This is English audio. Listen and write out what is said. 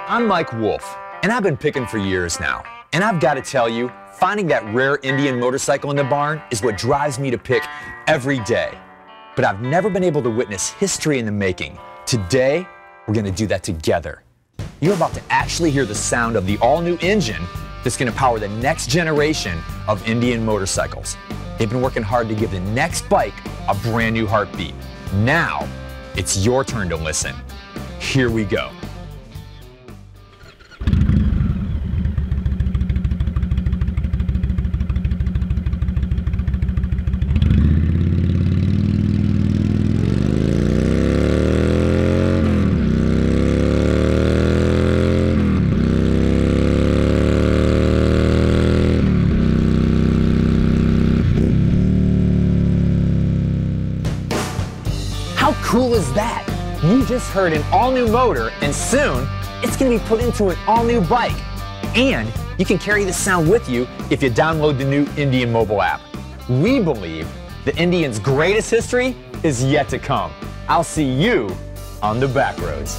I'm Mike Wolf, and I've been picking for years now. And I've got to tell you, finding that rare Indian motorcycle in the barn is what drives me to pick every day. But I've never been able to witness history in the making. Today, we're going to do that together. You're about to actually hear the sound of the all-new engine that's going to power the next generation of Indian motorcycles. They've been working hard to give the next bike a brand new heartbeat. Now, it's your turn to listen. Here we go. How cool is that? You just heard an all-new motor, and soon it's going to be put into an all-new bike. And you can carry the sound with you if you download the new Indian mobile app. We believe the Indian's greatest history is yet to come. I'll see you on the back roads.